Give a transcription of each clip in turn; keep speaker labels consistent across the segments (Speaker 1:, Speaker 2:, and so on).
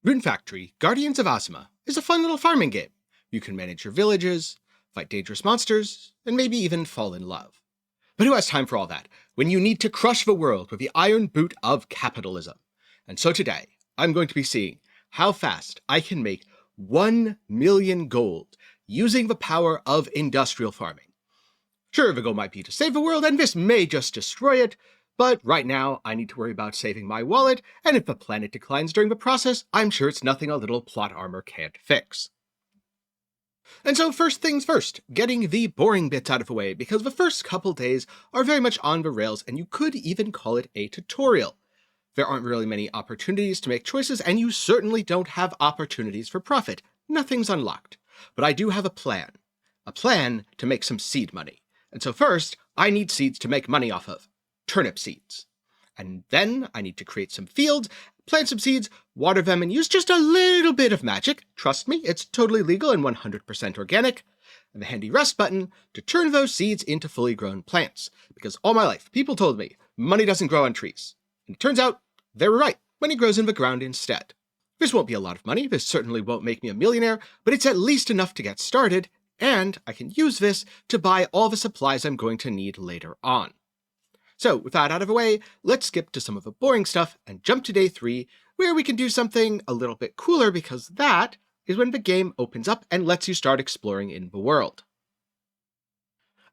Speaker 1: Rune Factory, Guardians of Azuma, is a fun little farming game. You can manage your villages, fight dangerous monsters, and maybe even fall in love. But who has time for all that, when you need to crush the world with the iron boot of capitalism? And so today, I'm going to be seeing how fast I can make 1 million gold using the power of industrial farming. Sure, the goal might be to save the world, and this may just destroy it, but right now I need to worry about saving my wallet, and if the planet declines during the process, I'm sure it's nothing a little plot armor can't fix. And so first things first, getting the boring bits out of the way, because the first couple days are very much on the rails, and you could even call it a tutorial. There aren't really many opportunities to make choices, and you certainly don't have opportunities for profit. Nothing's unlocked. But I do have a plan to make some seed money. And so first, I need seeds to make money off of. Turnip seeds. And then I need to create some fields, plant some seeds, water them, and use just a little bit of magic. Trust me, it's totally legal and 100% organic. And the handy rest button to turn those seeds into fully grown plants. Because all my life, people told me money doesn't grow on trees. And it turns out they were right. Money grows in the ground instead. This won't be a lot of money. This certainly won't make me a millionaire, but it's at least enough to get started. And I can use this to buy all the supplies I'm going to need later on. So, with that out of the way, let's skip to some of the boring stuff and jump to day 3, where we can do something a little bit cooler, because that is when the game opens up and lets you start exploring in the world.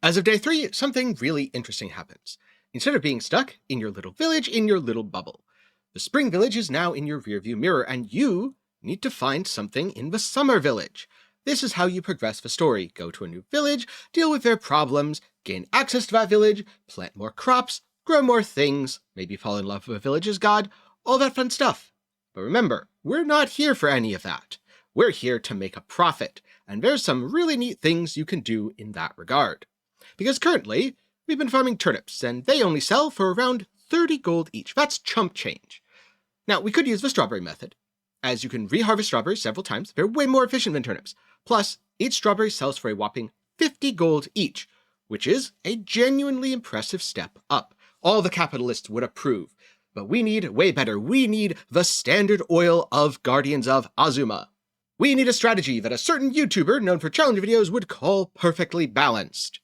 Speaker 1: As of day 3, something really interesting happens. Instead of being stuck in your little village, in your little bubble, the spring village is now in your rearview mirror, and you need to find something in the summer village. This is how you progress the story. Go to a new village, deal with their problems, gain access to that village, plant more crops, grow more things, maybe fall in love with the village's god, all that fun stuff. But remember, we're not here for any of that. We're here to make a profit, and there's some really neat things you can do in that regard. Because currently, we've been farming turnips, and they only sell for around 30 gold each. That's chump change. Now, we could use the strawberry method, as you can reharvest strawberries several times. They're way more efficient than turnips. Plus, each strawberry sells for a whopping 50 gold each, which is a genuinely impressive step up. All the capitalists would approve. But we need way better. We need the standard oil of Guardians of Azuma. We need a strategy that a certain YouTuber known for challenge videos would call perfectly balanced.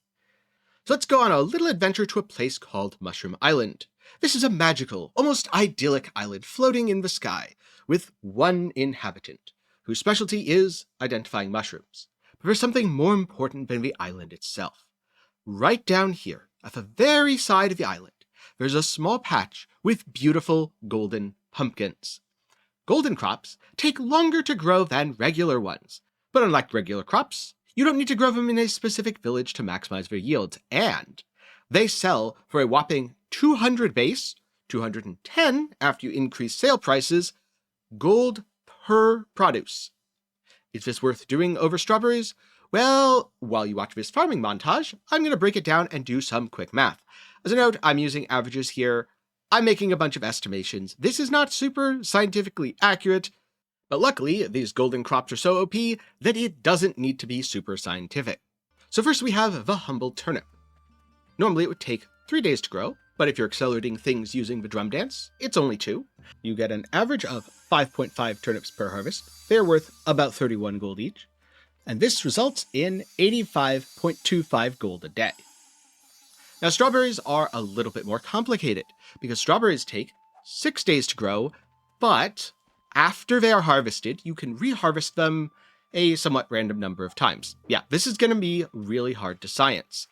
Speaker 1: So let's go on a little adventure to a place called Mushroom Island. This is a magical, almost idyllic island floating in the sky, with one inhabitant, whose specialty is identifying mushrooms. But there's something more important than the island itself. Right down here, at the very side of the island, there's a small patch with beautiful golden pumpkins. Golden crops take longer to grow than regular ones, but unlike regular crops, you don't need to grow them in a specific village to maximize their yields, and they sell for a whopping 200 base, 210 after you increase sale prices, gold per produce. Is this worth doing over strawberries? Well, while you watch this farming montage, I'm going to break it down and do some quick math. As a note, I'm using averages here. I'm making a bunch of estimations. This is not super scientifically accurate, but luckily, these golden crops are so OP that it doesn't need to be super scientific. So first we have the humble turnip. Normally it would take 3 days to grow, but if you're accelerating things using the drum dance, it's only 2. You get an average of 5.5 turnips per harvest. They're worth about 31 gold each, and this results in 85.25 gold a day. Now strawberries are a little bit more complicated, because strawberries take 6 days to grow, but after they are harvested, you can reharvest them a somewhat random number of times. Yeah, this is going to be really hard to science.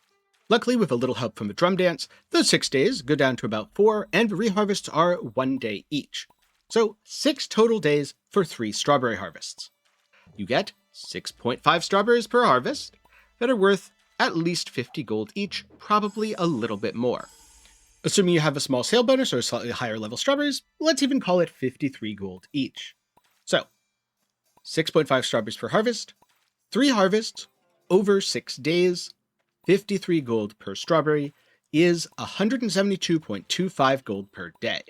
Speaker 1: Luckily, with a little help from the drum dance, those 6 days go down to about 4, and the reharvests are 1 day each. So 6 total days for 3 strawberry harvests. You get 6.5 strawberries per harvest that are worth at least 50 gold each, probably a little bit more. Assuming you have a small sale bonus or slightly higher level strawberries, let's even call it 53 gold each. So, 6.5 strawberries per harvest, 3 harvests, over 6 days, 53 gold per strawberry is 172.25 gold per day.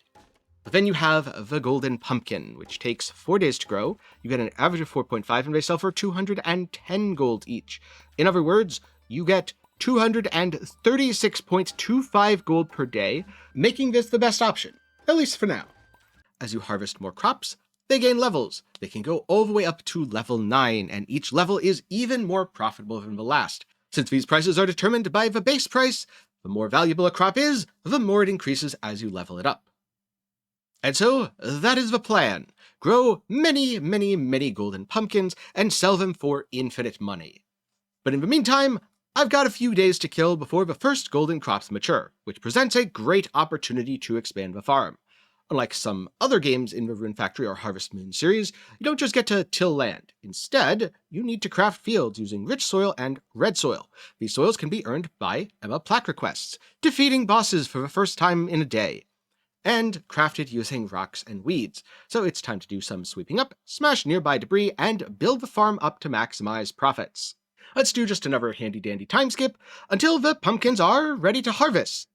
Speaker 1: But then you have the golden pumpkin, which takes 4 days to grow. You get an average of 4.5, and they sell for 210 gold each. In other words, you get 236.25 gold per day, making this the best option, at least for now. As you harvest more crops, They gain levels. They can go all the way up to level 9, and each level is even more profitable than the last. Since these prices are determined by the base price, the more valuable a crop is, the more it increases as you level it up. And so, that is the plan. Grow many, many, many golden pumpkins and sell them for infinite money. But in the meantime, I've got a few days to kill before the first golden crops mature, which presents a great opportunity to expand the farm. Unlike some other games in the Rune Factory or Harvest Moon series, you don't just get to till land. Instead, you need to craft fields using rich soil and red soil. These soils can be earned by Emma plaque requests, defeating bosses for the first time in a day, and crafted using rocks and weeds. So it's time to do some sweeping up, smash nearby debris, and build the farm up to maximize profits. Let's do just another handy-dandy time skip until the pumpkins are ready to harvest.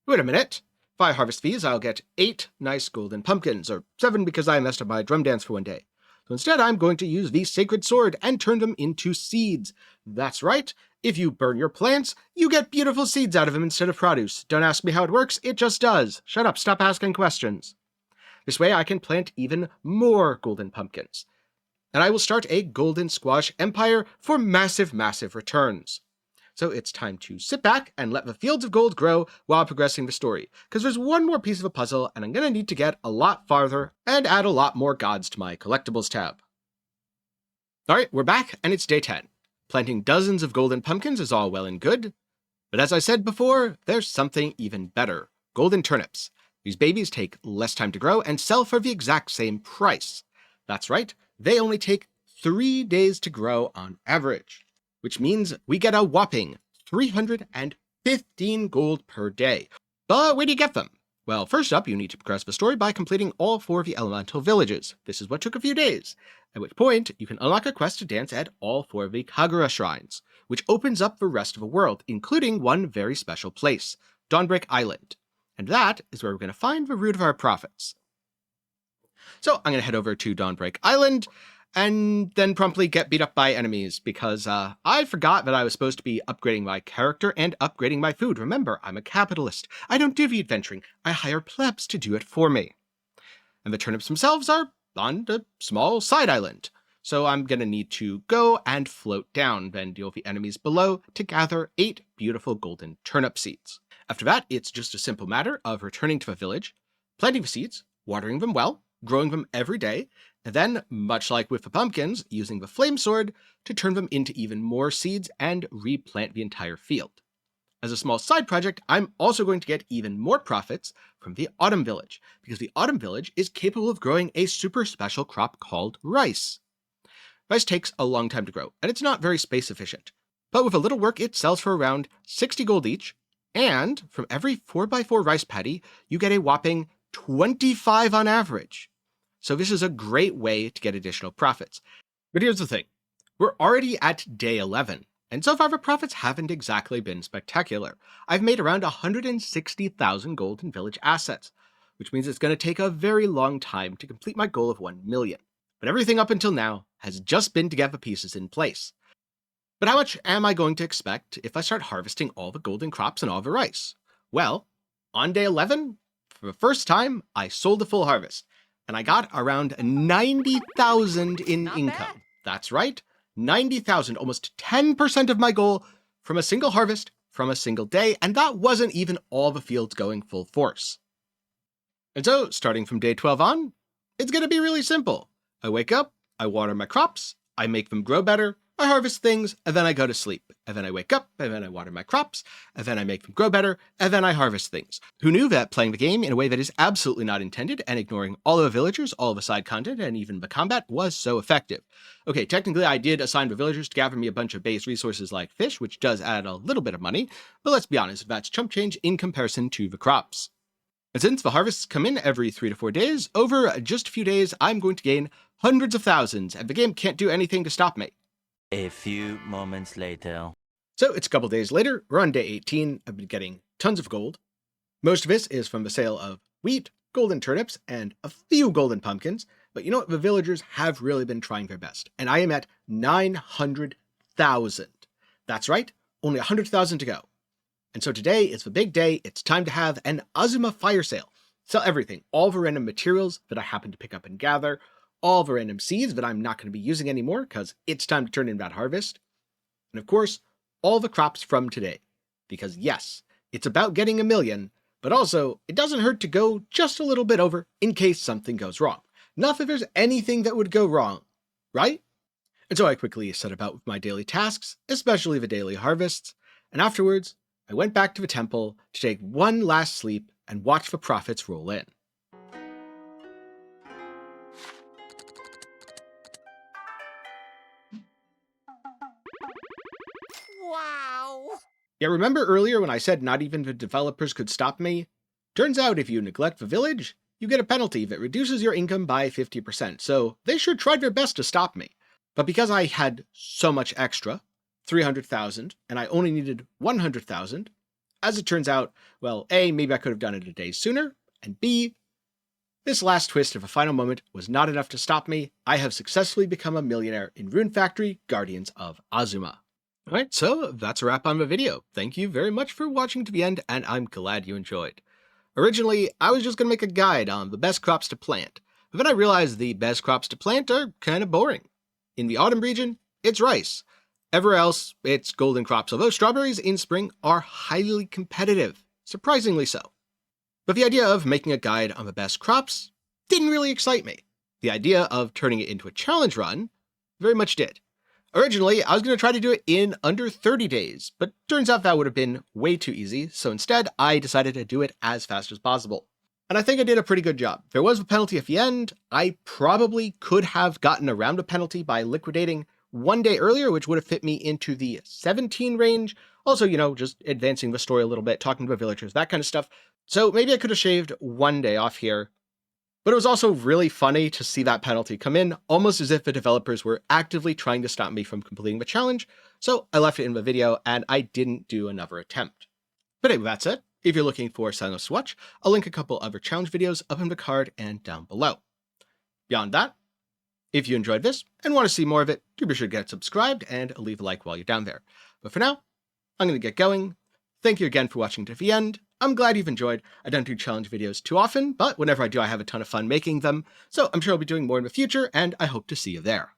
Speaker 1: Wait a minute. If I harvest these, I'll get 8 nice golden pumpkins, or 7 because I messed up my drum dance for one day. So instead, I'm going to use the sacred sword and turn them into seeds. That's right. If you burn your plants, you get beautiful seeds out of them instead of produce. Don't ask me how it works, it just does. Shut up, stop asking questions. This way I can plant even more golden pumpkins. And I will start a golden squash empire for massive, massive returns. So it's time to sit back and let the fields of gold grow while progressing the story, because there's one more piece of a puzzle and I'm going to need to get a lot farther and add a lot more gods to my collectibles tab. Alright, we're back and it's day 10. Planting dozens of golden pumpkins is all well and good, but as I said before, there's something even better. Golden turnips. These babies take less time to grow and sell for the exact same price. That's right, they only take 3 days to grow on average, which means we get a whopping 315 gold per day. But where do you get them? Well, first up, you need to progress the story by completing all 4 of the elemental villages. This is what took a few days, at which point you can unlock a quest to dance at all 4 of the Kagura shrines, which opens up the rest of the world, including one very special place, Dawnbreak Island. And that is where we're going to find the root of our profits. So I'm going to head over to Dawnbreak Island, and then promptly get beat up by enemies, because I forgot that I was supposed to be upgrading my character and upgrading my food. Remember, I'm a capitalist. I don't do the adventuring. I hire plebs to do it for me. And the turnips themselves are on a small side island. So I'm going to need to go and float down, then deal with the enemies below to gather 8 beautiful golden turnip seeds. After that, it's just a simple matter of returning to the village, planting the seeds, watering them well, growing them every day, and then, much like with the pumpkins, using the flame sword to turn them into even more seeds and replant the entire field. As a small side project, I'm also going to get even more profits from the Autumn Village, because the Autumn Village is capable of growing a super special crop called rice. Rice takes a long time to grow, and it's not very space efficient. But with a little work, it sells for around 60 gold each, and from every 4x4 rice paddy, you get a whopping 25 on average. So this is a great way to get additional profits. But here's the thing. We're already at day 11, and so far the profits haven't exactly been spectacular. I've made around 160,000 gold in village assets, which means it's going to take a very long time to complete my goal of 1 million. But everything up until now has just been to get the pieces in place. But how much am I going to expect if I start harvesting all the golden crops and all the rice? Well, on day 11, for the first time, I sold a full harvest, and I got around 90,000 in income. That's right, 90,000, almost 10% of my goal from a single harvest, from a single day, and that wasn't even all the fields going full force. And so, starting from day 12 on, it's going to be really simple. I wake up, I water my crops, I make them grow better, I harvest things, and then I go to sleep. And then I wake up, and then I water my crops, and then I make them grow better, and then I harvest things. Who knew that playing the game in a way that is absolutely not intended, and ignoring all of the villagers, all of the side content, and even the combat was so effective? Okay, technically I did assign the villagers to gather me a bunch of base resources like fish, which does add a little bit of money, but let's be honest, that's chump change in comparison to the crops. And since the harvests come in every 3 to 4 days, over just a few days I'm going to gain hundreds of thousands, and the game can't do anything to stop me.
Speaker 2: A few moments later.
Speaker 1: So it's a couple days later, we're on day 18, I've been getting tons of gold. Most of this is from the sale of wheat, golden turnips, and a few golden pumpkins, but you know what, the villagers have really been trying their best, and I am at 900,000. That's right, only 100,000 to go. And so today is the big day, it's time to have an Azuma fire sale. Sell everything, all the random materials that I happen to pick up and gather, all the random seeds that I'm not going to be using anymore because it's time to turn in that harvest, and of course, all the crops from today. Because yes, it's about getting 1,000,000, but also, it doesn't hurt to go just a little bit over in case something goes wrong. Not that there's anything that would go wrong, right? And so I quickly set about with my daily tasks, especially the daily harvests, and afterwards, I went back to the temple to take one last sleep and watch the profits roll in.
Speaker 3: Wow!
Speaker 1: Yeah, remember earlier when I said not even the developers could stop me? Turns out if you neglect the village, you get a penalty that reduces your income by 50%, so they sure tried their best to stop me. But because I had so much extra, 300,000, and I only needed 100,000, as it turns out, well, A, maybe I could have done it a day sooner, and B, this last twist of a final moment was not enough to stop me. I have successfully become a millionaire in Rune Factory, Guardians of Azuma. Alright, so that's a wrap on the video. Thank you very much for watching to the end, and I'm glad you enjoyed. Originally, I was just going to make a guide on the best crops to plant, but then I realized the best crops to plant are kind of boring. In the autumn region, it's rice. Everywhere else, it's golden crops, although strawberries in spring are highly competitive, surprisingly so. But the idea of making a guide on the best crops didn't really excite me. The idea of turning it into a challenge run very much did. Originally, I was going to try to do it in under 30 days, but turns out that would have been way too easy, so instead I decided to do it as fast as possible. And I think I did a pretty good job. There was a penalty at the end. I probably could have gotten around a penalty by liquidating one day earlier, which would have fit me into the 17 range. Also, just advancing the story a little bit, talking to the villagers, that kind of stuff. So maybe I could have shaved one day off here. But it was also really funny to see that penalty come in, almost as if the developers were actively trying to stop me from completing the challenge, so I left it in the video and I didn't do another attempt. But anyway, that's it. If you're looking for something else to watch, I'll link a couple other challenge videos up in the card and down below. Beyond that, if you enjoyed this and want to see more of it, do be sure to get subscribed and leave a like while you're down there. But for now, I'm going to get going. Thank you again for watching to the end. I'm glad you've enjoyed. I don't do challenge videos too often, but whenever I do, I have a ton of fun making them, so I'm sure I'll be doing more in the future, and I hope to see you there.